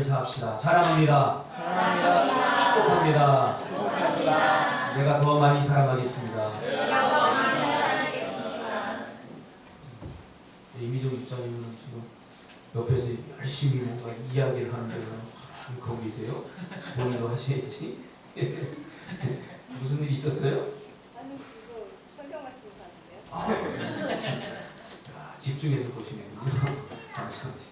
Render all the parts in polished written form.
인사합시다. 사랑합니다. 축복합니다. 내가 더 많이 사랑하겠습니다. 이미정 집사님은 지금 옆에서 열심히 뭔가 이야기를 하는데 거기 계세요? 본인도 하셔야지. 무슨 일 있었어요? 아니, 이거 설교 말씀 하는데요. 집중해서 보시는군요. 감사합니다.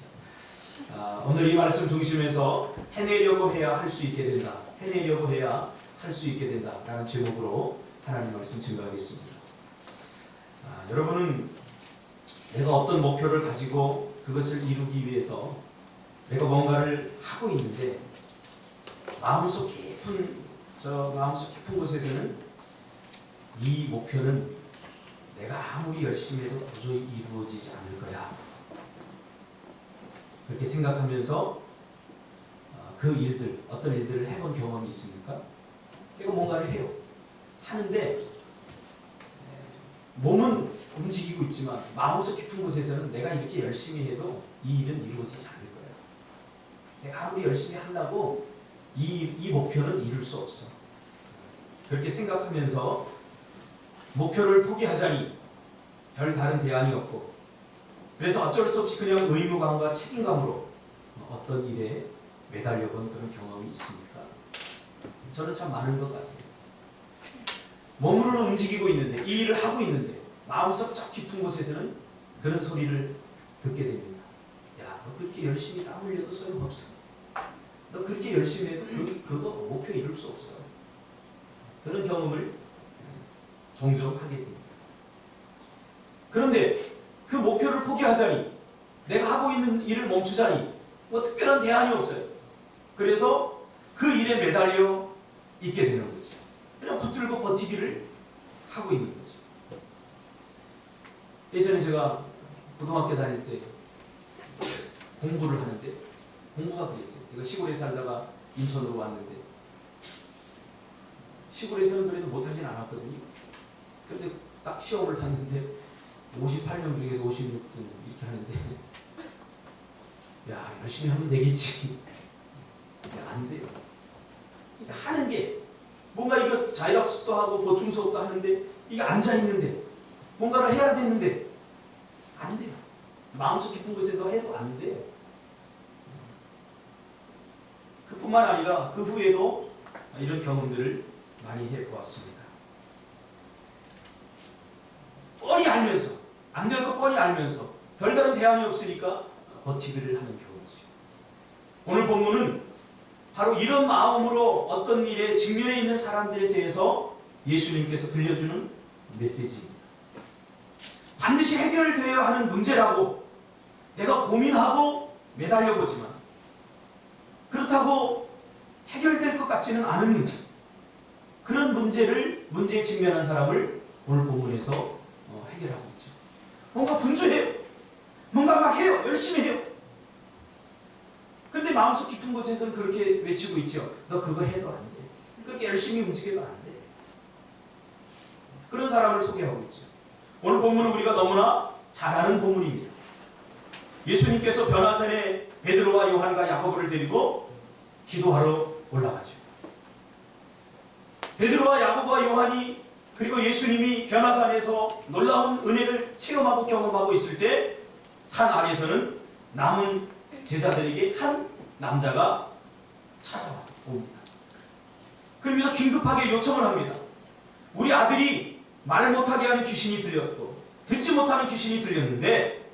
오늘 이 말씀 중심에서 해내려고 해야 할 수 있게 된다. 해내려고 해야 할 수 있게 된다. 라는 제목으로 하나님 말씀 증거하겠습니다. 여러분은 내가 어떤 목표를 가지고 그것을 이루기 위해서 내가 뭔가를 하고 있는데 마음속 깊은 곳에서는 이 목표는 내가 아무리 열심히 해도 도저히 이루어지지 않을 거야. 그렇게 생각하면서 어떤 일들을 해본 경험이 있습니까? 내가 뭔가를 해요. 하는데 몸은 움직이고 있지만 마음속 깊은 곳에서는 내가 이렇게 열심히 해도 이 일은 이루어지지 않을 거야. 내가 아무리 열심히 한다고 이 목표는 이룰 수 없어. 그렇게 생각하면서 목표를 포기하자니 별 다른 대안이 없고, 그래서 어쩔 수 없이 그냥 의무감과 책임감으로 어떤 일에 매달려본 그런 경험이 있습니까? 저는 참 많은 것 같아요. 몸으로는 움직이고 있는데, 이 일을 하고 있는데 마음속 저 깊은 곳에서는 그런 소리를 듣게 됩니다. 야, 너 그렇게 열심히 땀 흘려도 소용없어. 너 그렇게 열심히 해도 그거 목표 이룰 수 없어. 그런 경험을 종종 하게 됩니다. 그런데 그 목표를 포기하자니, 내가 하고 있는 일을 멈추자니 뭐 특별한 대안이 없어요. 그래서 그 일에 매달려 있게 되는 거죠. 그냥 붙들고 버티기를 하고 있는 거죠. 예전에 제가 고등학교 다닐 때 공부를 하는데, 공부가 그랬어요. 제가 시골에 살다가 인천으로 왔는데, 시골에서는 그래도 못하진 않았거든요. 그런데 딱 시험을 봤는데 58명 중에서 56등 이렇게 하는데, 야, 열심히 하면 되겠지. 안 돼요. 그러니까 하는 게 뭔가 이거 자율학습도 하고 보충 수업도 하는데 이게 앉아 있는데 뭔가를 해야 되는데 안 돼요. 마음속 깊은 곳에서 해도 안 돼요. 그뿐만 아니라 그 후에도 이런 경험들을 많이 해보았습니다. 뻔히 알면서, 안 될 거 뻔히 알면서 별다른 대안이 없으니까 버티기를 하는 경우죠. 오늘 본문은 바로 이런 마음으로 어떤 일에 직면해 있는 사람들에 대해서 예수님께서 들려주는 메시지입니다. 반드시 해결되어야 하는 문제라고 내가 고민하고 매달려보지만 그렇다고 해결될 것 같지는 않은 문제, 그런 문제에 직면한 사람을 오늘 본문에서 해결하고 있죠. 뭔가 분주해요. 뭔가 막 해요. 열심히 해요. 근데 마음속 깊은 곳에서는 그렇게 외치고 있죠. 너 그거 해도 안 돼. 그렇게 열심히 움직여도 안 돼. 그런 사람을 소개하고 있죠. 오늘 본문은 우리가 너무나 잘 아는 본문입니다. 예수님께서 변화산에 베드로와 요한과 야고보를 데리고 기도하러 올라가죠. 베드로와 야고보와 요한이, 그리고 예수님이 변화산에서 놀라운 은혜를 체험하고 경험하고 있을 때 산 아래에서는 남은 제자들에게 한 남자가 찾아옵니다. 그러면서 긴급하게 요청을 합니다. 우리 아들이 말 못하게 하는 귀신이 들렸고 듣지 못하는 귀신이 들렸는데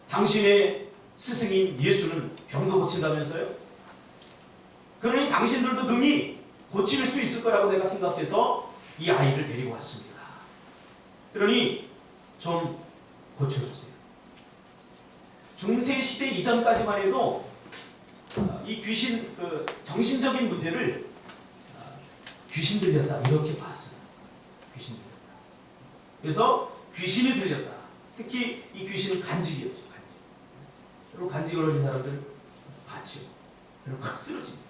당신의 스승인 예수는 병도 고친다면서요? 그러니 당신들도 능히 고칠 수 있을 거라고 내가 생각해서 이 아이를 데리고 왔습니다. 그러니 좀 고쳐주세요. 중세시대 이전까지만 해도 이 귀신, 정신적인 문제를 귀신 들렸다 이렇게 봤어요. 귀신 들렸다. 그래서 귀신이 들렸다. 특히 이 귀신은 간직이었죠. 간직. 여러분, 간직 걸린 사람들 봤죠? 그럼 확 쓰러집니다.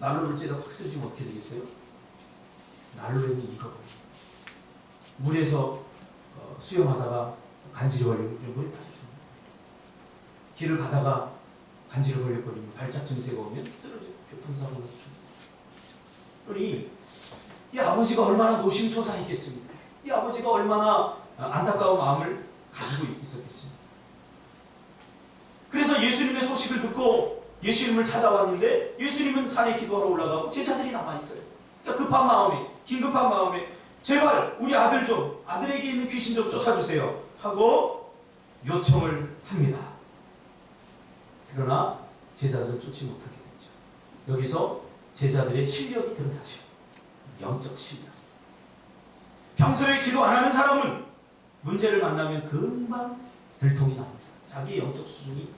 난로를 쬐다 확 쓰러지면 어떻게 되겠어요? 난로는 익어버려요. 물에서 수영하다가 간질이 걸리고 물에 빠져 죽어요. 길을 가다가 간지를 걸려버리면 발작 증세가 오면 쓰러져 교통사고가 죽습니다. 그러니 이 아버지가 얼마나 노심초사했겠습니까? 이 아버지가 얼마나 안타까운 마음을 가지고 있었겠습니까? 그래서 예수님의 소식을 듣고 예수님을 찾아왔는데 예수님은 산에 기도하러 올라가고 제자들이 남아있어요. 그러니까 급한 마음에, 긴급한 마음에 제발 우리 아들에게 있는 귀신 좀 쫓아주세요 하고 요청을 합니다. 그러나 제자들은 쫓지 못하게 되죠. 여기서 제자들의 실력이 드러나죠. 영적 실력. 평소에 기도 안 하는 사람은 문제를 만나면 금방 들통이 납니다. 자기의 영적 수준이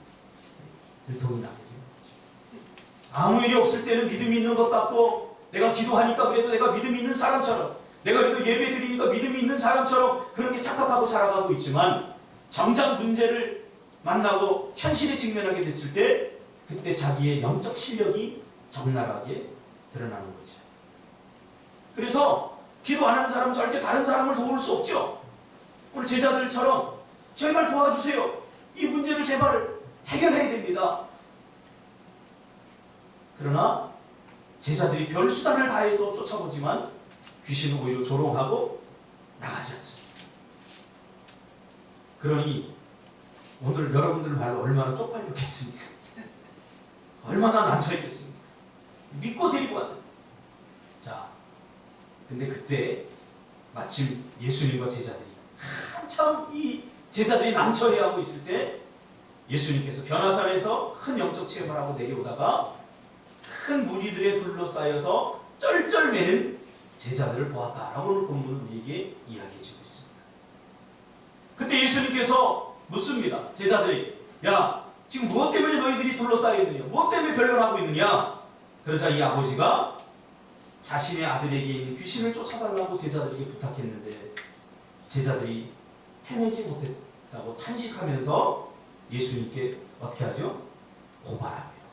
들통이 나게 됩니다. 아무 일이 없을 때는 믿음이 있는 것 같고 내가 기도하니까 그래도 내가 믿음이 있는 사람처럼 내가 그래도 예배 드리니까 믿음이 있는 사람처럼 그렇게 착각하고 살아가고 있지만 정작 문제를 만나고 현실에 직면하게 됐을 때 그때 자기의 영적 실력이 적나라하게 드러나는 거죠. 그래서 기도 안 하는 사람은 절대 다른 사람을 도울 수 없죠. 오늘 제자들처럼 제발 도와주세요. 이 문제를 제발 해결해야 됩니다. 그러나 제자들이 별 수단을 다해서 쫓아보지만 귀신은 오히려 조롱하고 나가지 않습니다. 그러니 오늘 여러분들 말로 얼마나 쪽팔렸겠습니까? 얼마나 난처했겠습니까? 믿고 데리고 왔는데. 자, 근데 그때 마침 예수님과 제자들이 한참 이 제자들이 난처해하고 있을 때 예수님께서 변화산에서 큰 영적 체험을 하고 내려오다가 큰 무리들에 둘러싸여서 쩔쩔매는 제자들을 보았다라고 오늘 본문은 우리에게 이야기해주고 있습니다. 그때 예수님께서 묻습니다. 제자들이 야 지금 무엇 때문에 너희들이 둘러싸여 있느냐? 무엇 때문에 변론하고 있느냐? 그러자 이 아버지가 자신의 아들에게 있는 귀신을 쫓아달라고 제자들에게 부탁했는데 제자들이 해내지 못했다고 탄식하면서 예수님께 어떻게 하죠? 고발합니다.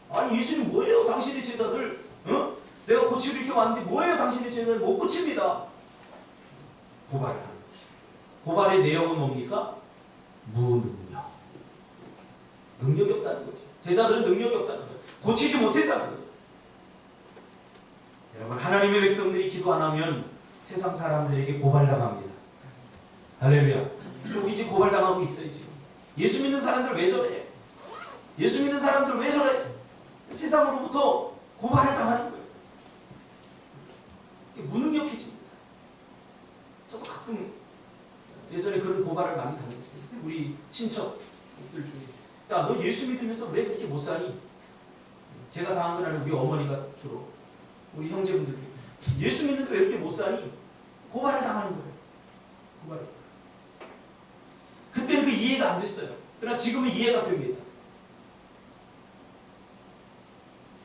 고발. 아니 예수님 뭐예요? 당신의 제자들 내가 고치러 이렇게 왔는데 뭐예요? 당신의 제자들 못 고칩니다. 고발을 하는 거죠. 고발의 내용은 뭡니까? 무능력. 능력이 없다는 거죠. 제자들은 능력이 없다는 거죠. 고치지 못했다는 거죠. 여러분 하나님의 백성들이 기도 안 하면 세상 사람들에게 고발당합니다. 할렐루야. 우리 지금 고발당하고 있어요 지금. 예수 믿는 사람들 왜 저래? 예수 믿는 사람들 왜 저래? 세상으로부터 고발을 당하는 거예요. 무능력해집니다. 저도 가끔 예전에 그런 고발을 많이 당했어요. 우리 친척들 중에 야 너 예수 믿으면서 왜 그렇게 못 사니? 제가 당한 건 아니고 우리 어머니가 주로 우리 형제분들 예수 믿는데 왜 이렇게 못 사니? 고발을 당하는 거예요. 고발을. 그때는 그 이해가 안 됐어요. 그러나 지금은 이해가 됩니다.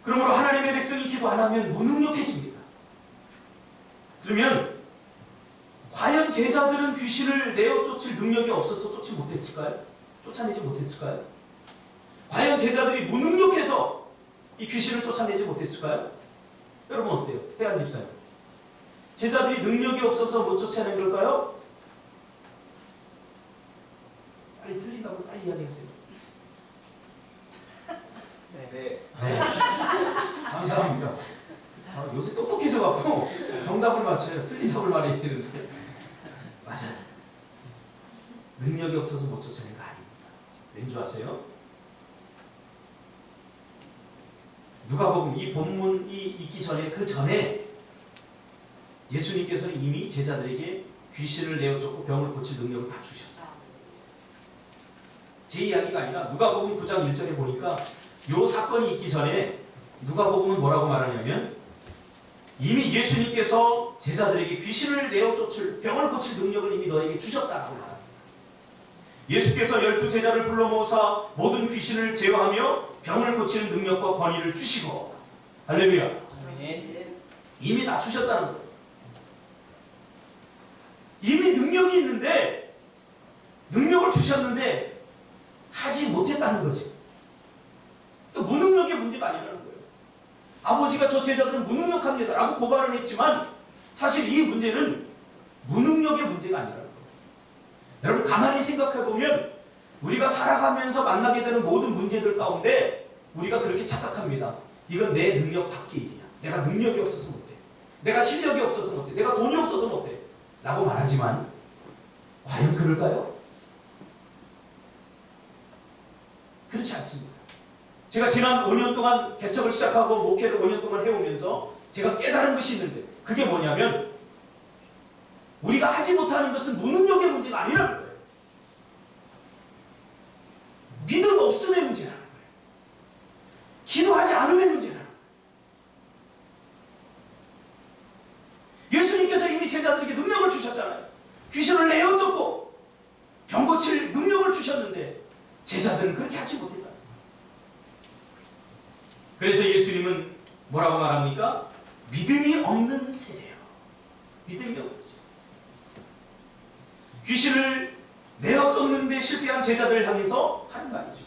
그러므로 하나님의 백성이 기도 안 하면 무능력해집니다. 그러면 과연 제자들은 귀신을 내어 쫓을 능력이 없어서 쫓지 못했을까요? 쫓아내지 못했을까요? 과연 제자들이 무능력해서 이 귀신을 쫓아내지 못했을까요? 여러분 어때요? 태안 집사님. 제자들이 능력이 없어서 못 쫓아낸 걸까요? 빨리 틀린다고 빨리 이야기하세요. 네. 감사합니다. 요새 똑똑해져갖고 정답을 맞춰요. 틀린 답을 말해야 되는데. 맞아요. 능력이 없어서 못 쫓아낸 거 아닙니다. 왠지 아세요? 누가복음 이 본문이 있기 전에 그 전에 예수님께서는 이미 제자들에게 귀신을 내어 쫓고 병을 고칠 능력을 다 주셨어요. 제 이야기가 아니라 누가복음 9장 1절에 보니까 이 사건이 있기 전에 누가복음은 뭐라고 말하냐면 이미 예수님께서 제자들에게 귀신을 내어 쫓을 병을 고칠 능력을 이미 너에게 주셨다고 말합니다. 예수께서 12제자를 불러 모으사 모든 귀신을 제어하며 병을 고치는 능력과 권위를 주시고 할렐루야. 이미 다 주셨다는 거예요. 이미 능력이 있는데 능력을 주셨는데 하지 못했다는 거지. 또 무능력의 문제가 아니라는 거예요. 아버지가 저 제자들은 무능력합니다 라고 고발을 했지만 사실 이 문제는 무능력의 문제가 아니라는 거예요. 여러분 가만히 생각해보면 우리가 살아가면서 만나게 되는 모든 문제들 가운데 우리가 그렇게 착각합니다. 이건 내 능력 밖의 일이야. 내가 능력이 없어서 못해. 내가 실력이 없어서 못해. 내가 돈이 없어서 못해. 라고 말하지만 과연 그럴까요? 그렇지 않습니다. 제가 지난 5년 동안 개척을 시작하고 목회를 5년 동안 해오면서 제가 깨달은 것이 있는데 그게 뭐냐면 우리가 하지 못하는 것은 무능력의 문제가 아니라는 거예요. 믿음 없음의 문제라는 거예요. 기도하지 않음의 문제라는 거예요. 예수님께서 이미 제자들에게 능력을 주셨잖아요. 귀신을 내어 쫓고 병 고칠 능력을 주셨는데 제자들은 그렇게 하지 못했다. 그래서 예수님은 뭐라고 말합니까? 믿음이 없는 세대예요. 믿음이 없는 세대. 귀신을 내어 쫓는데 실패한 제자들을 향해서 하는 말이죠.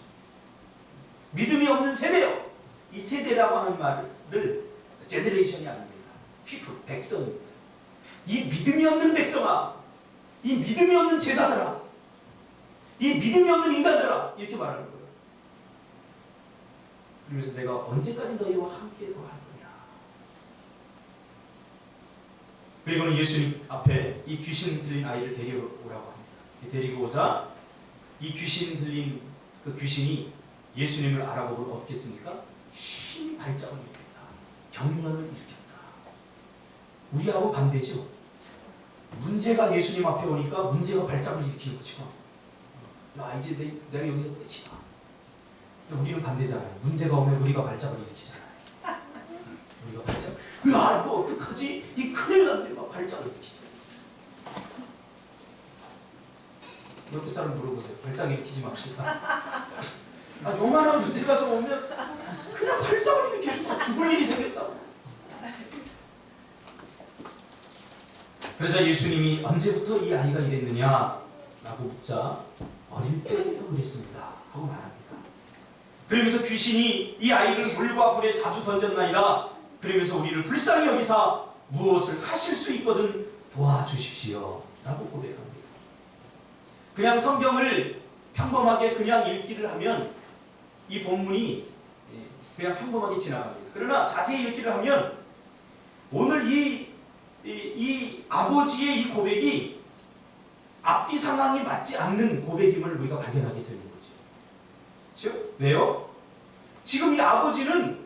믿음이 없는 세대요. 이 세대라고 하는 말을 제너레이션이 아닙니다. people, 백성입니다. 이 믿음이 없는 백성아, 이 믿음이 없는 제자들아, 이 믿음이 없는 인간들아, 이렇게 말하는 거예요. 그러면서 내가 언제까지 너희와 함께 할 거냐. 그리고는 예수님 앞에 이 귀신 들린 아이를 데려오라고 합니다. 데리고 오자 이 귀신 들린 그 귀신이 예수님을 알아보고 어떻겠습니까? 힘이 발작을 일으켰다. 경련을 일으켰다. 우리하고 반대죠. 문제가 예수님 앞에 오니까 문제가 발작을 일으키는 거죠. 야, 이제 내가 여기서 끝이다. 우리는 반대잖아요. 문제가 오면 우리가 발작을 일으키잖아요. 우리가 발작. 야, 이거 어떡하지? 이 큰일 났네. 막 발작을 일으키잖아요. 옆에 사람 물어보세요. 발작 일으키지 맙시다. 요만한 문제가 좀 오면 그냥 발작을 일으키고 죽을 일이 생겼다고. 그러자 예수님이 언제부터 이 아이가 이랬느냐? 라고 묻자 어릴 때부터 그랬습니다. 하고 말합니다. 그러면서 귀신이 이 아이를 물과 불에 자주 던졌나이다. 그러면서 우리를 불쌍히 여기사 무엇을 하실 수 있거든 도와주십시오. 라고 고백합니다. 그냥 성경을 평범하게 그냥 읽기를 하면 이 본문이 그냥 평범하게 지나갑니다. 그러나 자세히 읽기를 하면 오늘 이 아버지의 이 고백이 앞뒤 상황이 맞지 않는 고백임을 우리가 발견하게 되는 거죠. 그렇죠? 왜요? 지금 이 아버지는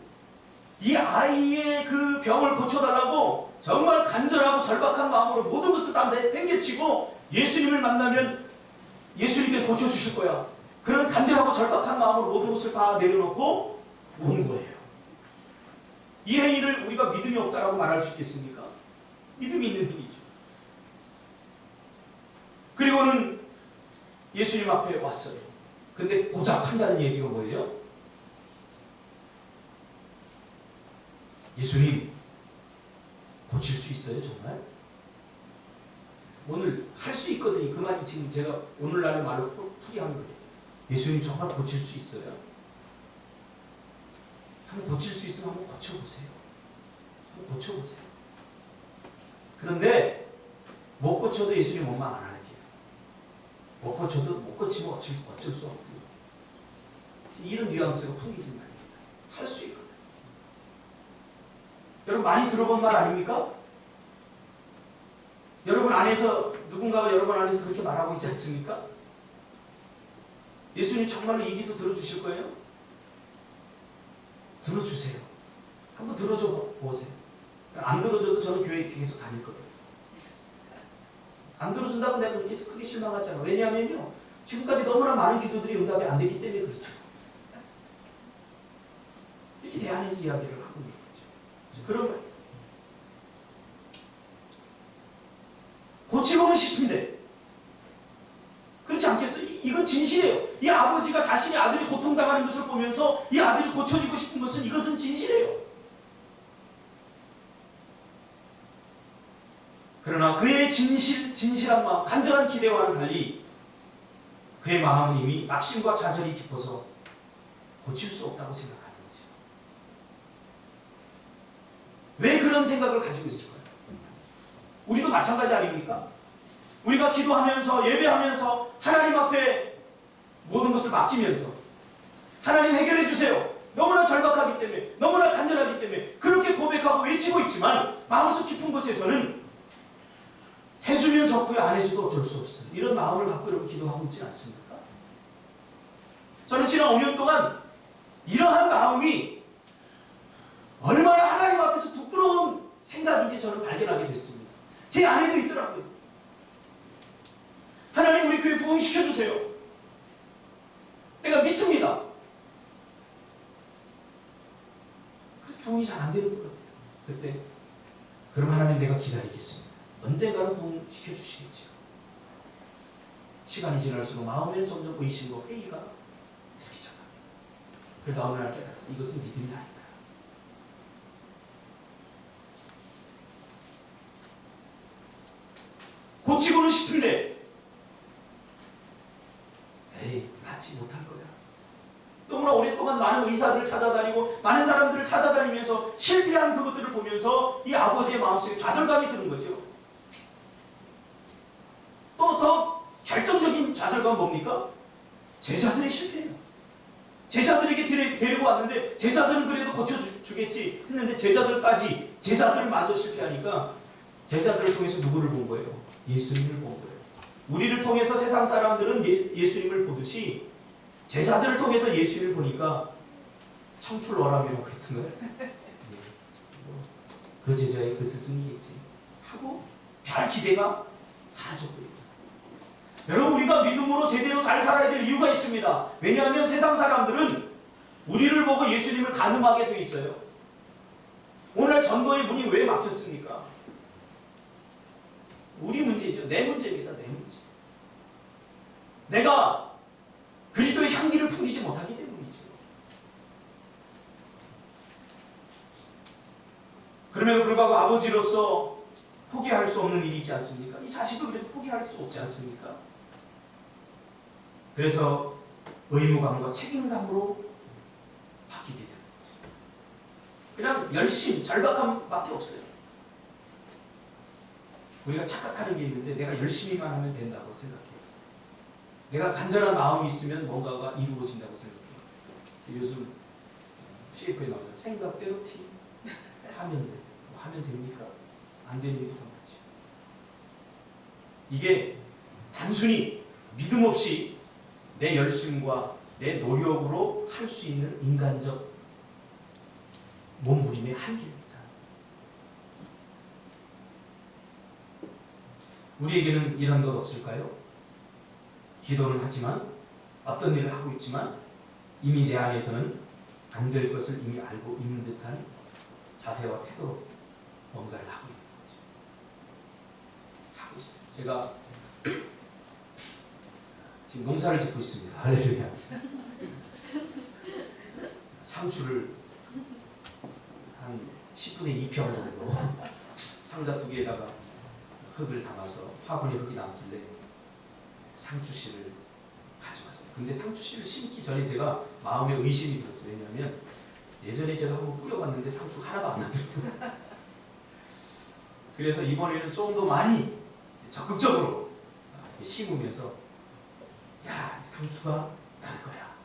이 아이의 그 병을 고쳐달라고 정말 간절하고 절박한 마음으로 모든 것을 다 내팽개치고 예수님을 만나면 예수님께 고쳐주실 거야. 그런 간절하고 절박한 마음으로 모든 것을 다 내려놓고 온 거예요. 이 행위를 우리가 믿음이 없다라고 말할 수 있겠습니까? 믿음이 있는 행위죠. 그리고는 예수님 앞에 왔어요. 근데 고작 한다는 얘기가 뭐예요? 예수님, 고칠 수 있어요, 정말? 오늘 할 수 있거든요. 그 말이 지금 제가 오늘날 말로 풀이한 거예요. 예수님 정말 고칠 수 있어요? 한번 고칠 수 있으면 한번 고쳐보세요. 한번 고쳐보세요. 그런데 못 고쳐도 예수님 원망 안 할게요. 못 고쳐도 못 고치면 어쩔 수 없고요. 이런 뉘앙스가 풍기지 말입니다. 할 수 있거든요. 여러분 많이 들어본 말 아닙니까? 여러분 안에서 누군가가 여러분 안에서 그렇게 말하고 있지 않습니까? 예수님 정말로 이 기도 들어주실 거예요? 들어주세요. 한번 들어줘 보세요. 안 들어줘도 저는 교회 계속 다닐 거예요. 안 들어준다고 내가 그렇게 크게 실망하지 않아. 왜냐하면요, 지금까지 너무나 많은 기도들이 응답이 안 됐기 때문에 그렇죠. 이렇게 내 안에서 이야기를 하고 있는 거죠. 그러면 고치고는 싶은데 그렇지 않겠어요? 이건 진실이에요. 이 아버지가 자신의 아들이 고통당하는 것을 보면서 이 아들이 고쳐지고 싶은 것은 이것은 진실이에요. 그러나 그의 진실한 마음, 간절한 기대와는 달리 그의 마음은 이미 낙심과 좌절이 깊어서 고칠 수 없다고 생각하는 거죠. 왜 그런 생각을 가지고 있을까요? 우리도 마찬가지 아닙니까? 우리가 기도하면서 예배하면서 하나님 앞에 모든 것을 맡기면서 하나님 해결해 주세요. 너무나 절박하기 때문에, 너무나 간절하기 때문에 그렇게 고백하고 외치고 있지만 마음속 깊은 곳에서는 해주면 좋고요, 안 해줘도 어쩔 수 없어요. 이런 마음을 갖고 이렇게 기도하고 있지 않습니까? 저는 지난 5년 동안 이러한 마음이 얼마나 하나님 앞에서 부끄러운 생각인지 저는 발견하게 됐습니다. 제 안에도 있더라고요. 하나님 우리 교회 부흥시켜주세요. 내가 믿습니다. 부흥이 잘 안 되는 거예요. 그때 그럼 하나님 내가 기다리겠습니다. 언젠가는 부흥시켜 주시겠죠. 시간이 지날수록 마음에는 점점 의심과 회의가 들기 시작합니다. 그러다 어느 날 깨달아서 이것은 믿음이 아니다. 고치고는 싶은데 에이 낫지 못할 거야. 너무나 오랫동안 많은 의사들을 찾아다니고 많은 사람들을 찾아다니면서 실패한 그것들을 보면서 이 아버지의 마음속에 좌절감이 드는 거죠. 또 더 결정적인 좌절감은 뭡니까? 제자들의 실패예요. 제자들에게 데리고 왔는데 제자들은 그래도 고쳐주겠지 했는데 제자들을 마저 실패하니까 제자들을 통해서 누구를 본 거예요? 예수님을 본 거예요. 우리를 통해서 세상 사람들은 예수님을 보듯이 제자들을 통해서 예수님을 보니까 청출어람이라고 했던 거예요. 그 제자의 그 스승이겠지 하고 별 기대가 사라졌고요. 여러분 우리가 믿음으로 제대로 잘 살아야 될 이유가 있습니다. 왜냐하면 세상 사람들은 우리를 보고 예수님을 가늠하게 돼 있어요. 오늘 전도의 문이 왜 막혔습니까? 우리 문제죠. 내 문제입니다. 내 문제. 내가 그리스도의 향기를 풍기지 못하기 때문이죠. 그럼에도 불구하고 아버지로서 포기할 수 없는 일이지 않습니까? 이 자식을 그래도 포기할 수 없지 않습니까? 그래서 의무감과 책임감으로 바뀌게 되는 거죠. 그냥 열심, 절박함밖에 없어요. 우리가 착각하는 게 있는데 내가 열심히만 하면 된다고 생각해요. 내가 간절한 마음이 있으면 뭔가가 이루어진다고 생각해요. 요즘 CF에 나오죠. 생각대로 티 하면 됩니까? 안 되는 게 많죠. 이게 단순히 믿음 없이 내 열심과 내 노력으로 할 수 있는 인간적 몸부림의 한계입니다. 우리에게는 이런 것 없을까요? 기도를 하지만 어떤 일을 하고 있지만 이미 내 안에서는 안 될 것을 이미 알고 있는 듯한 자세와 태도로 뭔가를 하고 있는 거죠. 하고 있어요. 제가 지금 농사를 짓고 있습니다. 할렐루야. 상추를 한 10분의 2평 정도 상자 2개에다가 흙을 담아서 화분에 흙이 남길래 상추씨를 가져왔어요. 근데 상추씨를 심기 전에 제가 마음에 의심이 들었어요. 왜냐하면 예전에 제가 한번 뿌려봤는데 상추가 하나도 안 나더라고요. 그래서 이번에는 좀 더 많이 적극적으로 심으면서 야, 상추가 날 거야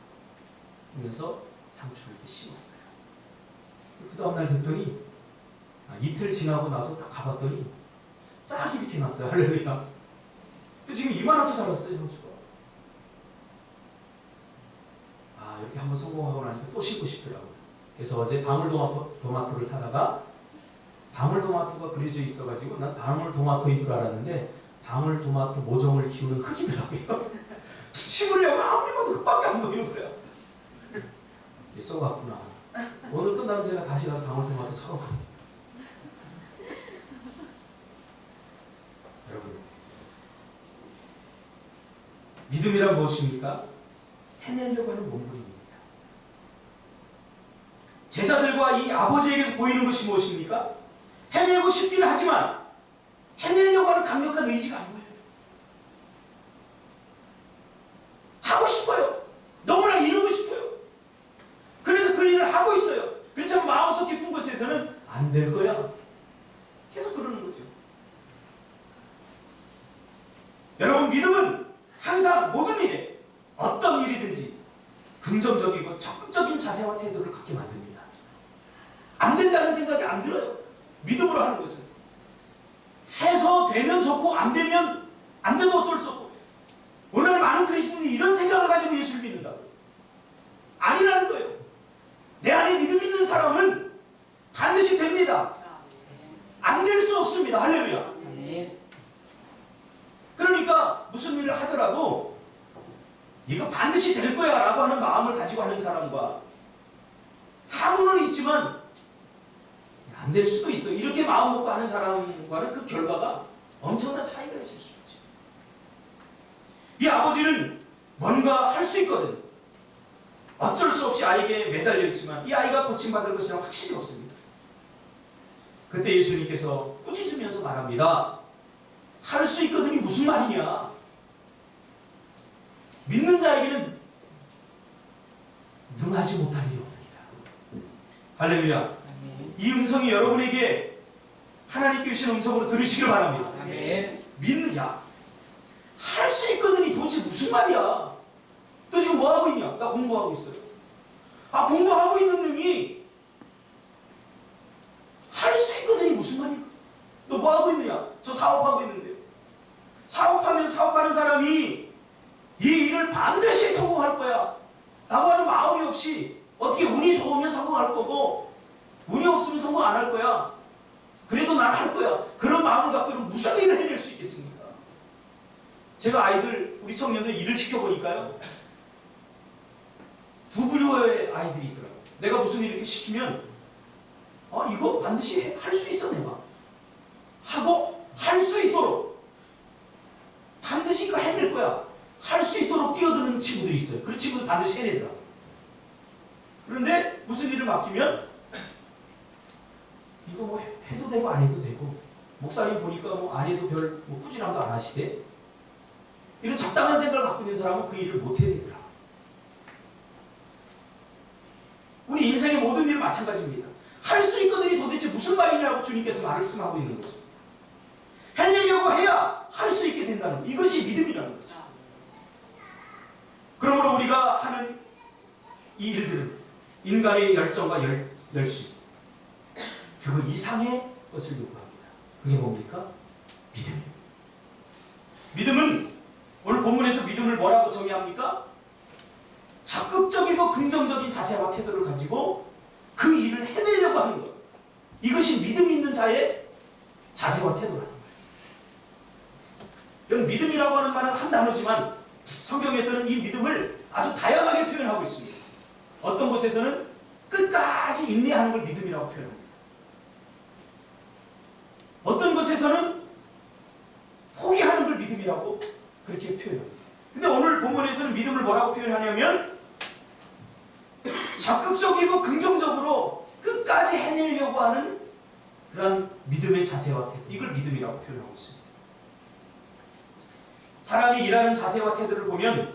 하면서 상추를 이렇게 심었어요. 그 다음날 됐더니 이틀 지나고 나서 딱 가봤더니 싹 이렇게 났어요. 할렐루야. 지금 이만하게 자랐어요. 상추가. 이렇게 한번 성공하고 나니까 또 심고 싶더라고요. 그래서 어제 방울토마토를 사다가 방울토마토가 그려져 있어가지고 난 방울토마토인 줄 알았는데 방울토마토 모종을 키우는 흙이더라고요. 심으려고 아무리 봐도 흙밖에 안 보이는 거야. 써갔구나. 오늘 또 남자가 다시 가서 방울토마토 사러 갑니다. 여러분, 믿음이란 무엇입니까? 해내려고 하는 몸부림입니다. 제자들과 이 아버지에게서 보이는 것이 무엇입니까? 해내고 싶기는 하지만 해내려고 하는 강력한 의지가 안 보여요. 하고 싶어요. 너무나 이루고 싶어요. 그래서 그 일을 하고 있어요. 그렇지만 마음속 깊은 곳에서는 안 될 거야. 계속 그러는 거죠. 여러분, 믿음은 항상 모든 일에 어떤 일이든 안 된다는 생각이 안 들어요. 믿음으로 하는 것은. 해서 되면 좋고 안 되면 안 돼도 어쩔 수 없고. 오늘 많은 그리스도인이 이런 생각을 가지고 예수를 믿는다고. 아니라는 거예요. 내 안에 믿음 있는 사람은 반드시 됩니다. 안 될 수 없습니다. 할렐루야. 그러니까 무슨 일을 하더라도 이거 반드시 될 거야 라고 하는 마음을 가지고 하는 사람과 하고는 있지만 안 될 수도 있어 이렇게 마음 먹고 하는 사람과는 그 결과가 엄청난 차이가 있을 수 있죠. 이 아버지는 뭔가 할 수 있거든. 어쩔 수 없이 아이에게 매달려 있지만 이 아이가 고침받을 것이라는 확신이 없습니다. 그때 예수님께서 꾸짖으면서 말합니다. 할 수 있거든이 무슨 말이냐. 믿는 자에게는 능하지 못할 일이 없느니라. 할렐루야. 이 음성이 여러분에게 하나님께 주신 음성으로 들으시길 바랍니다. 믿는 야, 할 수 있거든이 도대체 무슨 말이야. 너 지금 뭐하고 있냐? 나 공부하고 있어요. 아, 공부하고 있는 놈이 할 수 있거든이 무슨 말이야. 너 뭐하고 있느냐? 저 사업하고 있는데요. 사업하면 사업하는 사람이 이 일을 반드시 성공할 거야 라고 하는 마음이 없이 어떻게 운이 좋으면 성공할 거고 운이 없으면 성공 안 할 거야. 그래도 난 할 거야. 그런 마음을 갖고는 무슨 일을 해낼 수 있겠습니까? 제가 아이들, 우리 청년들 일을 시켜보니까요. 두 부류의 아이들이 있더라고요. 내가 무슨 일 이렇게 시키면 이거 반드시 할 수 있어 내가. 하고 할 수 있도록 반드시 이거 해낼 거야. 할 수 있도록 뛰어드는 친구들이 있어요. 그 친구들 반드시 해내더라고요. 그런데 무슨 일을 맡기면 이거 뭐 해도 되고 안 해도 되고 목사님 보니까 뭐 안 해도 별 꾸지람도 안 하시대. 이런 적당한 생각을 갖고 있는 사람은 그 일을 못 해내더라. 우리 인생의 모든 일은 마찬가지입니다. 할 수 있거든이 도대체 무슨 말이냐고 주님께서 말씀하고 있는 거죠. 해내려고 해야 할 수 있게 된다는 것. 이것이 믿음이라는 거죠. 그러므로 우리가 하는 이 일들은 인간의 열정과 열심 그거 이상의 것을 요구합니다. 그게 뭡니까? 믿음입니다. 믿음은 오늘 본문에서 믿음을 뭐라고 정의합니까? 적극적이고 긍정적인 자세와 태도를 가지고 그 일을 해내려고 하는 것. 이것이 믿음 있는 자의 자세와 태도라는 거예요. 여러분, 믿음이라고 하는 말은 한 단어지만 성경에서는 이 믿음을 아주 다양하게 표현하고 있습니다. 어떤 곳에서는 끝까지 인내하는 걸 믿음이라고 표현합니다. 어떤 곳에서는 포기하는 걸 믿음이라고 그렇게 표현합니다. 근데 오늘 본문에서는 믿음을 뭐라고 표현하냐면 적극적이고 긍정적으로 끝까지 해내려고 하는 그런 믿음의 자세와 태도, 이걸 믿음이라고 표현하고 있습니다. 사람이 일하는 자세와 태도를 보면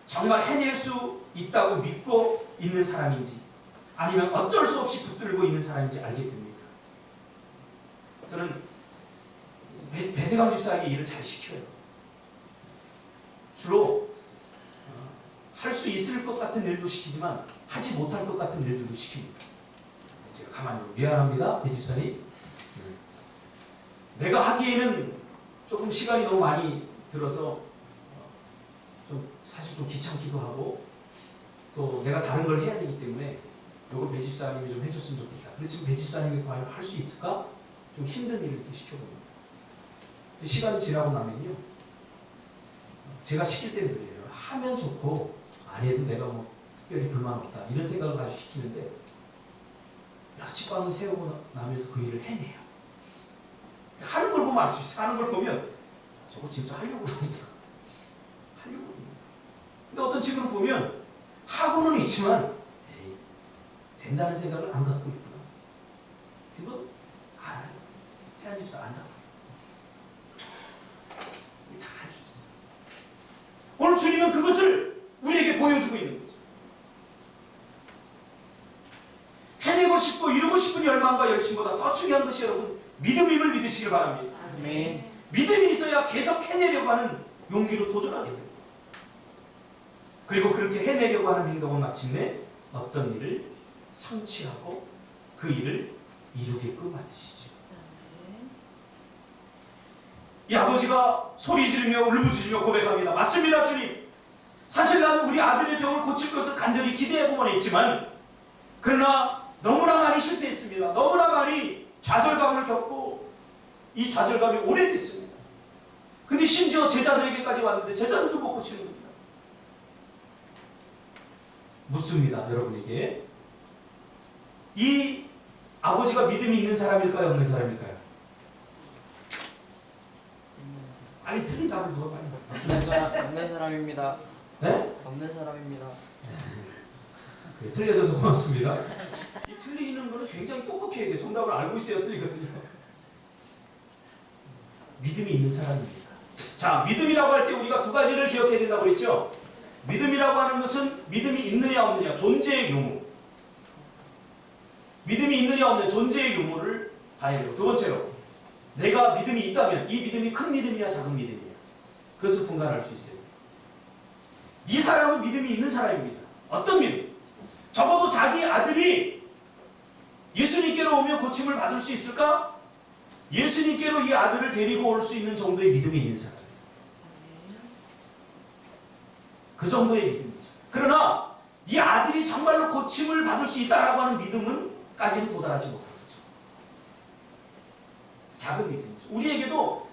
정말 해낼 수 있다고 믿고 있는 사람인지 아니면 어쩔 수 없이 붙들고 있는 사람인지 알게 됩니다. 저는 배세강 집사에게 일을 잘 시켜요. 주로 할 수 있을 것 같은 일도 시키지만 하지 못할 것 같은 일들도 시킵니다. 제가 가만히 미안합니다, 배 집사님. 내가 하기에는 조금 시간이 너무 많이 들어서 사실 좀 귀찮기도 하고 또 내가 다른 걸 해야 되기 때문에 이걸 배 집사님이 좀 해줬으면 좋겠다. 근데 지금 배 집사님이 과연 할 수 있을까? 좀 힘든 일을 이렇게 시켜봅니다. 시간이 지나고 나면요, 제가 시킬 때는 그래요. 하면 좋고 안 해도 내가 뭐 특별히 불만 없다 이런 생각을 가지고 시키는데 야치방을 세우고 나면서 그 일을 해내요. 하는 걸 보면 알 수 있어요. 하는 걸 보면 저거 진짜 하려고 그러니까 하려고 그러니까. 근데 어떤 친구를 보면 하고는 있지만 에이, 된다는 생각을 안 갖고 있구나. 그거 알아요. 태안 집사 안다. 다 할 수 있어. 오늘 주님은 그것을 우리에게 보여주고 있는 거죠. 해내고 싶고 이루고 싶은 열망과 열심보다 더 중요한 것이 여러분 믿음임을 믿으시길 바랍니다. 아멘. 믿음이 있어야 계속 해내려고 하는 용기로 도전하게 됩니다. 그리고 그렇게 해내려고 하는 행동은 마침내 어떤 일을 성취하고 그 일을 이루게끔 만드시죠. 이 아버지가 소리 지르며 울부짖으며 고백합니다. 맞습니다, 주님. 사실 나는 우리 아들의 병을 고칠 것을 간절히 기대해보곤 했지만 그러나 너무나 많이 실패했습니다. 너무나 많이 좌절감을 겪고 이 좌절감이 오래됐습니다. 근데 심지어 제자들에게까지 왔는데 제자들도 못 고치는 겁니다. 묻습니다, 여러분에게. 이 아버지가 믿음이 있는 사람일까요? 없는 사람일까요? 아니 틀린 답을 물어봐요. 없는 사람입니다. 네? 없는 사람입니다. 그래, 틀려져서 고맙습니다. 이 틀리는 거는 굉장히 똑똑해야 돼요. 정답을 알고 있어야 틀리거든요. 믿음이 있는 사람입니다. 자, 믿음이라고 할 때 우리가 두 가지를 기억해야 된다고 했죠. 믿음이라고 하는 것은 믿음이 있느냐 없느냐, 존재의 유무. 믿음이 있느냐 없느냐, 존재의 유무를 봐야 돼요. 두 번째로, 내가 믿음이 있다면 이 믿음이 큰 믿음이야, 작은 믿음이야. 그것을 분간할 수 있어요. 이 사람은 믿음이 있는 사람입니다. 어떤 믿음? 적어도 자기 아들이 예수님께로 오면 고침을 받을 수 있을까? 예수님께로 이 아들을 데리고 올 수 있는 정도의 믿음이 있는 사람. 그 정도의 믿음이죠. 그러나 이 아들이 정말로 고침을 받을 수 있다라고 하는 믿음은까지는 도달하지 못하는 거죠. 작은 믿음이죠. 우리에게도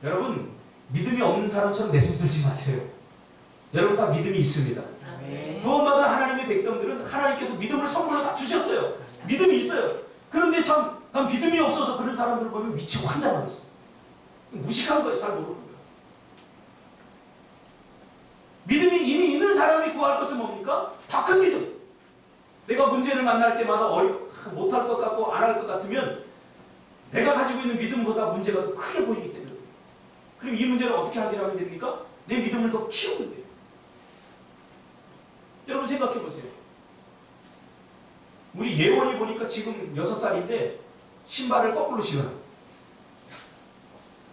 여러분 믿음이 없는 사람처럼 내손 들지 마세요. 여러분 다 믿음이 있습니다. 구원받은 하나님의 백성들은 하나님께서 믿음을 선물로 다 주셨어요. 믿음이 있어요. 그런데 참 난 믿음이 없어서 그런 사람들을 보면 미치고 환장하겠어요. 무식한 거예요. 잘 모르는 거예요. 믿음이 이미 있는 사람이 구할 것은 뭡니까? 더 큰 믿음. 내가 문제를 만날 때마다 못할 것 같고 안 할 것 같으면 내가 가지고 있는 믿음보다 문제가 더 크게 보이기 때문에 그럼 이 문제를 어떻게 해결하면 됩니까? 내 믿음을 더 키우면 돼요. 여러분 생각해 보세요. 우리 예원이 보니까 지금 6살인데 신발을 거꾸로 신어요.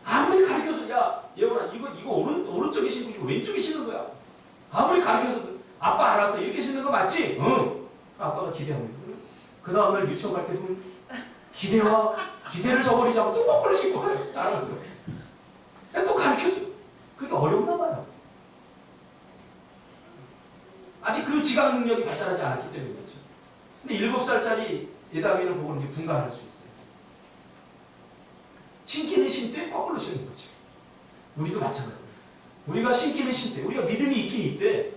아무리 가르쳐도 야 예원아 이거 오른쪽에 신고 이거 왼쪽에 신는 거야. 아무리 가르쳐도 아빠 알았어 이렇게 신는 거 맞지? 응. 아빠가 기대합니다. 그 다음날 유치원 갈 때 보면 기대를 저버리지 않고 또 거꾸로 신고 가요. 잘하더라고요. 또 가르쳐줘. 그게 어렵나 봐요. 아직 그 지각 능력이 발달하지 않았기 때문에 그렇죠. 근데 7살짜리 예담이를 보고 이제 분간할 수 있어요. 신기는 신되 거꾸로 신는 거죠. 우리도 마찬가지예요. 우리가 신기는 신되 우리가 믿음이 있긴 있되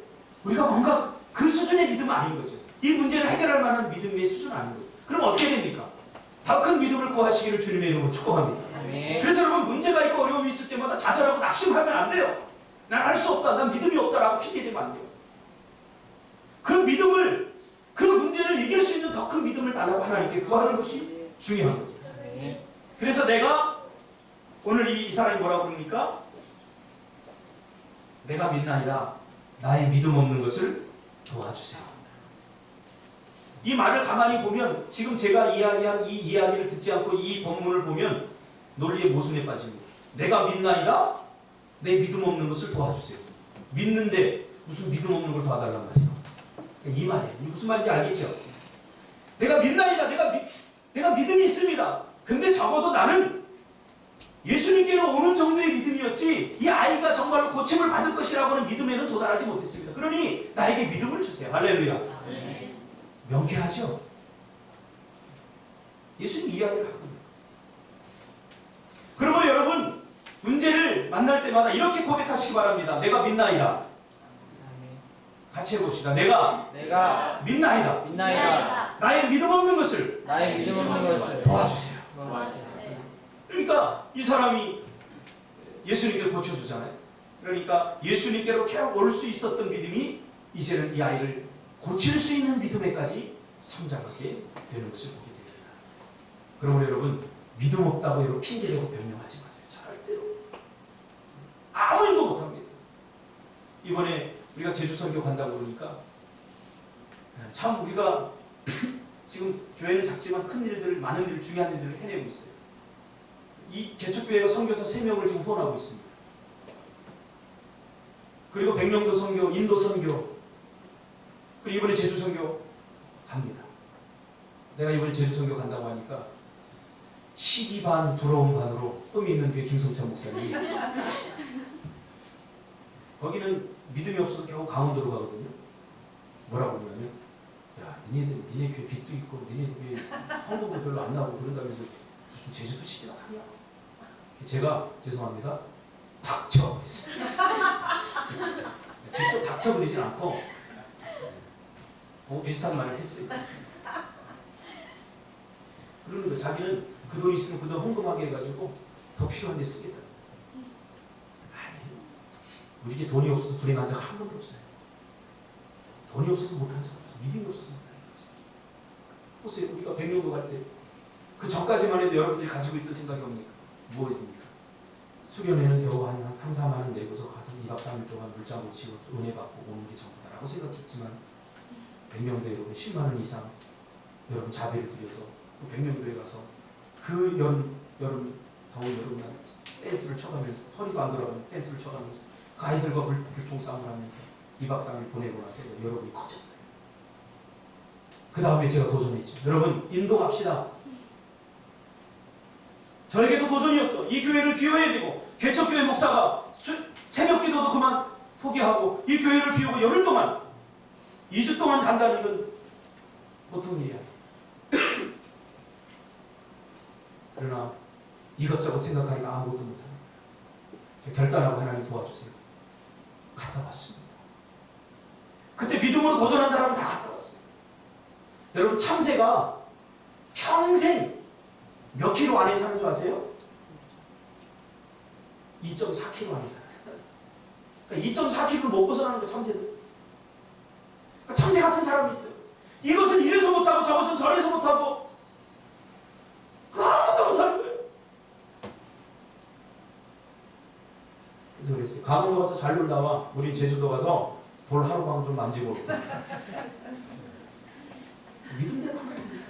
우리가 뭔가 그 수준의 믿음은 아닌 거죠. 이 문제를 해결할 만한 믿음의 수준은 아닌 거죠. 그럼 어떻게 됩니까? 더 큰 믿음을 구하시기를 주님의 이름으로 축복합니다. 그래서 여러분 문제가 있고 어려움이 있을 때마다 좌절하고 낙심하면 안 돼요. 난 할 수 없다. 난 믿음이 없다라고 핑계대면 안 돼요. 그 믿음을 그 문제를 이길 수 있는 더 큰 믿음을 달라고 하나님께 구하는 것이 중요한 거죠. 그래서 내가 오늘 이 사람이 뭐라고 그럽니까? 내가 믿나이다. 나의 믿음 없는 것을 도와주세요. 이 말을 가만히 보면 지금 제가 이야기한 이 이야기를 듣지 않고 이 본문을 보면 논리의 모순에 빠집니다. 내가 믿나이다. 내 믿음 없는 것을 도와주세요. 믿는데 무슨 믿음 없는 걸 도와달란 말이에요. 이 말이에요. 무슨 말인지 알겠죠? 내가 믿나이다. 내가 믿음이 있습니다. 근데 적어도 나는 예수님께로 오는 정도의 믿음이었지 이 아이가 정말로 고침을 받을 것이라고 하는 믿음에는 도달하지 못했습니다. 그러니 나에게 믿음을 주세요. 할렐루야. 네. 명쾌하죠? 예수님 이야기를 하고 있는 그러면 여러분 문제를 만날 때마다 이렇게 고백하시기 바랍니다. 내가 믿나이다. 같이 해봅시다. 내가 믿나이다. 나의 믿음 없는 것을 도와주세요. 그러니까 이 사람이 예수님께로 고쳐주잖아요. 그러니까 예수님께로 계속 올 수 있었던 믿음이 이제는 이 아이를 고칠 수 있는 믿음에까지 성장하게 되는 것을 보게 됩니다. 그러므로 여러분 믿음 없다고 여러분 핑계대고 변명하지 마세요. 절대로 아무 일도 못합니다. 이번에 우리가 제주 선교 간다고 그러니까 참 우리가 지금 교회는 작지만 큰 일들, 많은 일, 중요한 일들을 해내고 있어요. 이 개척교회가 선교사 3명을 지금 후원하고 있습니다. 그리고 백령도 선교, 인도 선교, 그리고 이번에 제주 선교 갑니다. 내가 이번에 제주 선교 간다고 하니까 시기 반 부러움 반으로 꿈이 있는 그 김성찬 목사님 거기는 믿음이 없어서 겨우 강원도로 가거든요. 뭐라고 그러냐면 야 니네 교회 빚도 있고 니네 교회 헌금도 별로 안 나오고 그런다면서 무슨 제주도 시기나 하냐. 제가 죄송합니다. 닥쳐 했어요. 직접 닥쳐버리진 않고 비슷한 말을 했어요. 그러는 거 자기는 그 돈 있으면 그 돈 헌금하게 해가지고 더 필요한 데 쓰겠다. 아니, 우리에게 돈이 없어서 불행한 적 한 번도 없어요. 돈이 없어서 못한 적 없어요. 믿음이 없어서 못한 거지. 보세요. 우리가 백령도 갈 때 그 전까지만 해도 여러분들이 가지고 있던 생각이 뭡니까? 무엇입니까? 수련회는 겨우 한 3, 4만 원 내고서 가서 2박 3일 동안 물장구 치고 은혜 받고 오는 게 전부다라고 생각했지만 백령도 여러분 10만 원 이상 여러분 자비를 들여서 또 백령도에 가서 그 여름 더운 여름날 댄스를 쳐가면서 허리도 안 돌아가는 댄스를 쳐가면서 그 아이들과 불총 싸움을 하면서 2박 3일 보내고 나서 여러분이 커졌어요. 그 다음에 제가 도전했죠. 여러분 인도 갑시다. 저에게도 도전이었어. 이 교회를 비워야 되고 개척교회 목사가 새벽기도도 그만 포기하고 이 교회를 비우고 열흘 동안 2주 동안 간다는 건 보통 일이야. 그러나 이것저것 생각하니까 아무것도 못합니다. 결단하고 하나님 도와주세요. 갔다 왔습니다. 그때 믿음으로 도전한 사람은 다 갔다 왔어요. 여러분 참새가 평생 몇 킬로 안에 사는 줄 아세요? 2.4kg 안에 살아요. 그러니까 2.4kg를 못 벗어나는 거 참새들. 그러니까 참새 같은 사람이 있어요. 이것은 이래서 못하고 저것은 저래서 못하고 아무것도 못하는 거예요. 그래서 그랬어요. 강원도 가서 잘 놀다 와. 우리 제주도 가서 돌 하루방 좀 만지고 올게. 믿음대로 하면 됩니다.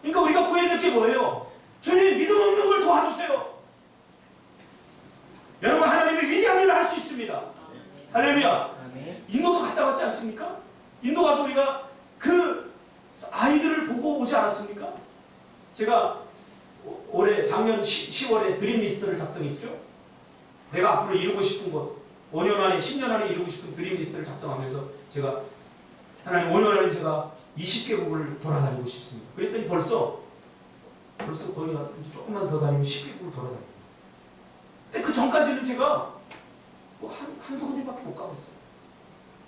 그러니까 우리가 구해야 될 게 뭐예요? 주님 믿음 없는 걸 도와주세요. 여러분 하나님의 위대한 일을 할 수 있습니다. 할렐루야. 인도도 갔다 왔지 않습니까? 인도 가서 우리가 그 아이들을 보고 오지 않았습니까? 제가 올해 작년 10월에 드림리스트를 작성했죠. 내가 앞으로 이루고 싶은 것 5년 안에 10년 안에 이루고 싶은 드림리스트를 작성하면서 제가 하나님 5년 안에 제가 20개국을 돌아다니고 싶습니다. 그랬더니 벌써 거의 조금만 더 다니면 10개국을 돌아다녀요. 근데 그 전까지는 제가 한두 군데밖에 못 가봤어요.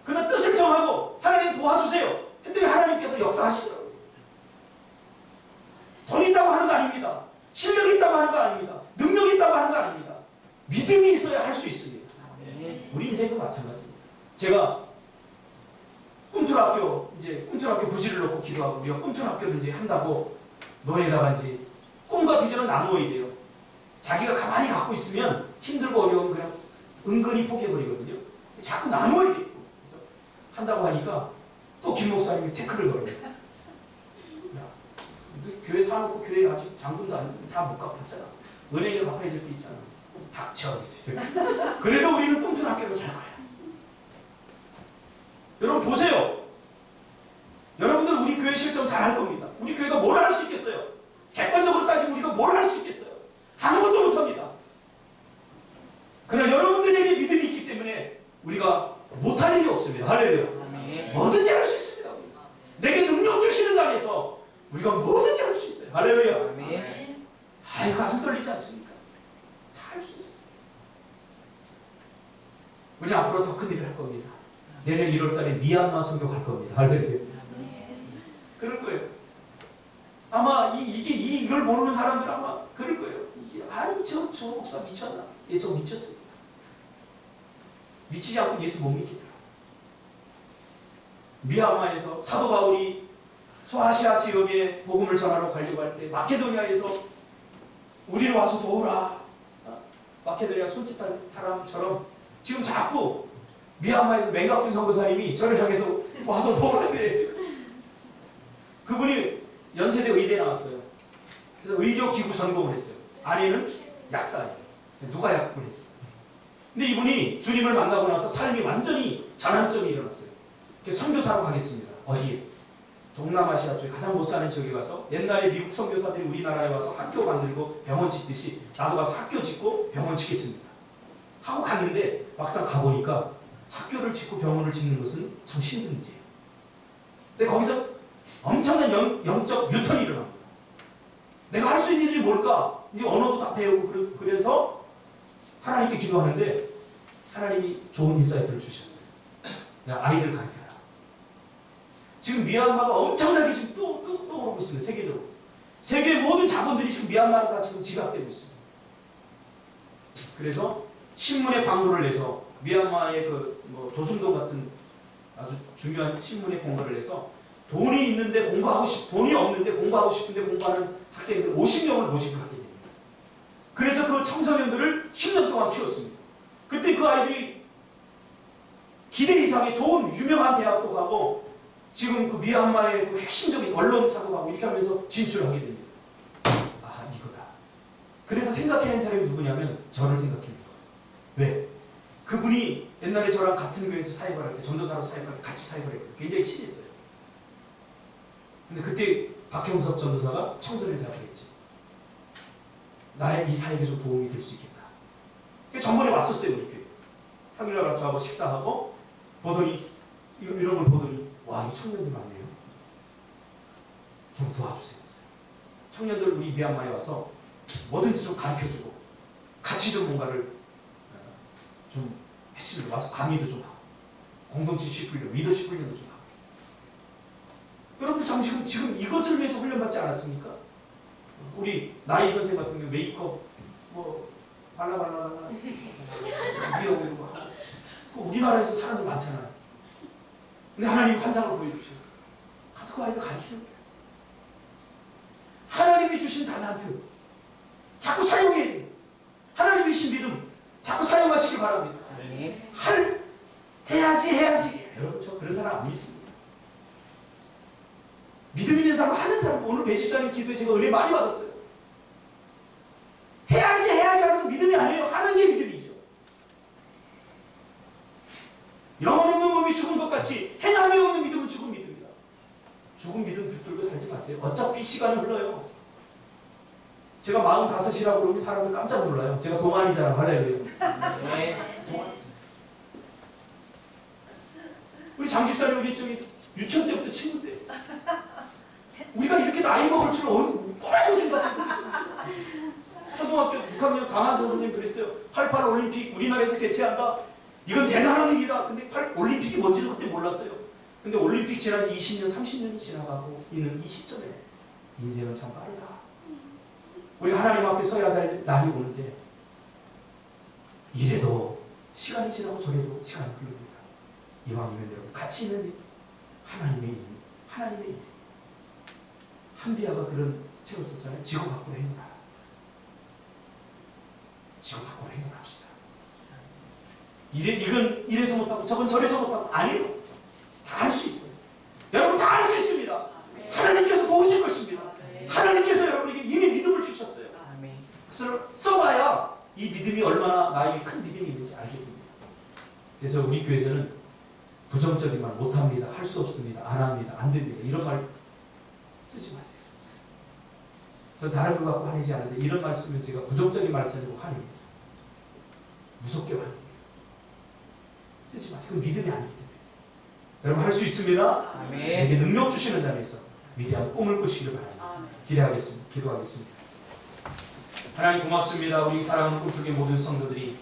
그러나 뜻을 정하고 하나님 도와주세요 했더니 하나님께서 역사하시더라고요. 돈이 있다고 하는 거 아닙니다. 실력이 있다고 하는 거 아닙니다. 능력이 있다고 하는 거 아닙니다. 믿음이 있어야 할 수 있습니다. 우리 인생도 마찬가지입니다. 제가 꿈틀학교 부지를 놓고 기도하고 우리가 꿈틀학교를 이제 한다고 노예다가 이제 꿈과 비전을 나누어야 돼요. 자기가 가만히 갖고 있으면 힘들고 어려우면 그냥 은근히 포기해버리거든요. 자꾸 나누어야 돼요. 그래서 한다고 하니까 또 김 목사님이 태클을 걸어요. 야, 교회 사놓고 교회 아직 장군도 아니고 다 못 갚았잖아. 은행에 갚아야 될 게 있잖아. 닥쳐. 그래도 우리는 꿈틀학교로 살 거야. 여러분 보세요. 여러분들 우리 교회 실정 잘할 겁니다. 우리 교회가 뭘 할 수 있겠어요? 객관적으로 따지면 우리가 뭘 할 수 있겠어요? 아무것도 못합니다. 그러나 여러분들에게 믿음이 있기 때문에 우리가 못할 일이 없습니다. 할렐루야. 뭐든지 할 수 있습니다. 내게 능력 주시는 자리에서 우리가 뭐든지 할 수 있어요. 할렐루야. 아유 가슴 떨리지 않습니까? 다 할 수 있어요. 우리 앞으로 더 큰 일을 할 겁니다. 내년 1월달에 미얀마 선교 갈 겁니다. 할렐루야. 그럴 거예요. 아마 이걸 모르는 사람들 아마 그럴 거예요. 아니 저 목사 미쳤나? 예, 저 미쳤습니다. 미치지 않고 예수 못 믿겠더라고요. 미얀마에서 사도 바울이 소아시아 지역에 복음을 전하러 가려고 할 때 마케도니아에서 우리를 와서 도우라. 마케도니아 손짓한 사람처럼 지금 자꾸 미얀마에서 맹각준 선교사님이 저를 향해서 와서 도우라 그래요. 지금. 그분이 연세대 의대 나왔어요. 그래서 의료 기부 전공을 했어요. 아내는 약사예요. 누가 약국을 했었어요. 근데 이분이 주님을 만나고 나서 삶이 완전히 전환점이 일어났어요. 그래서 선교사로 가겠습니다. 어디에? 동남아시아 쪽에 가장 못 사는 지역에 가서 옛날에 미국 선교사들이 우리나라에 와서 학교 만들고 병원 짓듯이 나도 가서 학교 짓고 병원 짓겠습니다 하고 갔는데 막상 가보니까 학교를 짓고 병원을 짓는 것은 참 힘든 일이에요. 근데 거기서 엄청난 영적 유턴이 일어납니다. 내가 할 수 있는 일이 뭘까? 이제 언어도 다 배우고 그래서 하나님께 기도하는데 하나님이 좋은 인사이트를 주셨어요. 내가 아이들 가르쳐라. 지금 미얀마가 엄청나게 지금 또 오고 있습니다. 세계적으로. 세계의 모든 자본들이 지금 미얀마로 다 지금 지각되고 있습니다. 그래서 신문에 광고를 내서 미얀마의 조중동 같은 아주 중요한 신문에 공고를 내서 돈이 있는데 돈이 없는데 공부하고 싶은데 공부하는 학생들 50명을 모집하게 됩니다. 그래서 그 청소년들을 10년 동안 키웠습니다. 그때 그 아이들이 기대 이상의 좋은 유명한 대학도 가고 지금 그 미얀마의 그 핵심적인 언론사도 가고 이렇게 하면서 진출하게 됩니다. 아, 이거다. 그래서 생각해낸 사람이 누구냐면 저를 생각해낸 거예요. 왜? 그분이 옛날에 저랑 같은 교회에서 사역을 할 때, 전도사로 사역할 때 같이 사역을 했거든요. 굉장히 친했어요. 근데 그때 박형섭 전도사가 청소년 사역을 했지. 나의 이 사역에 좀 도움이 될 수 있겠다. 전번에 왔었어요, 우리 교회. 평일날 같이 하고 식사하고 보더니 이런 걸 보더니 와, 이 청년들 많네요. 좀 도와주세요. 청년들 우리 미얀마에 와서 뭐든지 좀 가르쳐주고 같이 좀 뭔가를 좀 했으면 와서 강의도 좀 하고 공동체식 훈련, 리더십 훈련도 좀 하고. 여러분들 참 지금 이것을 위해서 훈련받지 않았습니까? 우리 나이 선생 같은 경우 메이크업 발라발라 미용으로 우리나라에서 사람들 많잖아요. 근데 하나님 환상을 보여주시고 가서 그 아이를 가르치는 거예요. 하나님이 주신 달란트 자꾸 사용해야 돼요. 하나님이 주신 믿음 자꾸 사용하시기 바랍니다. 네. 해야지. 여러분 저 그런 사람 안 믿습니다. 믿음 있는 사람 하는 사람. 오늘 배집사님 기도에 제가 은혜 많이 받았어요. 해야지 하는 건 믿음이 아니에요. 하는 게 믿음이죠. 영혼 없는 몸이 죽은 것 같이 행함이 없는 믿음은 죽은 믿음이다. 죽은 믿음 붙들고 살지 마세요. 어차피 시간은 흘러요. 제가 45이라고 그러면 사람을 깜짝 놀라요. 제가 동안이잖아. 할렐루야. 네. 우리 장집사님 우리 저기 유치원 때부터 친구인데 우리가 이렇게 나이 먹을 줄은 꿈에도 생각 못했습니다. 초등학교 6학년 강한선 선생님 그랬어요. 88 올림픽 우리나라에서 개최한다. 이건 대단한 일이다. 근데 올림픽이 뭔지도 그때 몰랐어요. 근데 올림픽 지난 지 20년, 30년이 지나가고 있는 이 시점에 인생은 참 빠르다. 우리 하나님 앞에 서야 될 날이 오는데 이래도 시간이 지나고 저래도 시간이 흐릅니다. 이왕이면 여러분 같이 있는 일, 하나님의 일, 하나님의 일. 한비아가 그런 책을 썼잖아요. 지구 밖으로 행운하라. 지구 밖으로 행운합시다. 이건 이래서 못하고 저건 저래서 못하고 아니에요. 다 할 수 있어요. 여러분 다 할 수 있습니다. 하나님께서 도우실 것입니다. 하나님께서 여러분에게 이미 믿음을 주셨어요. 그래서 써봐야 이 믿음이 얼마나 나에게 큰 믿음이 있는지 알게 됩니다. 그래서 우리 교회에서는 부정적인 말 못합니다. 할 수 없습니다. 안 합니다. 안 됩니다. 이런 말 쓰지 마세요. 저 다른 거 갖고 화내지 않는데 이런 말 쓰면 제가 부정적인 말 쓰는 거 화내요. 무섭게 화내요. 쓰지 마세요. 그건 믿음이 아니기 때문에. 여러분 할 수 있습니다. 내게 능력 주시는 자리에서 위대한 꿈을 꾸시기를 바랍니다. 기도하겠습니다. 하나님 고맙습니다. 우리 사랑하는 꿈속의 모든 성도들이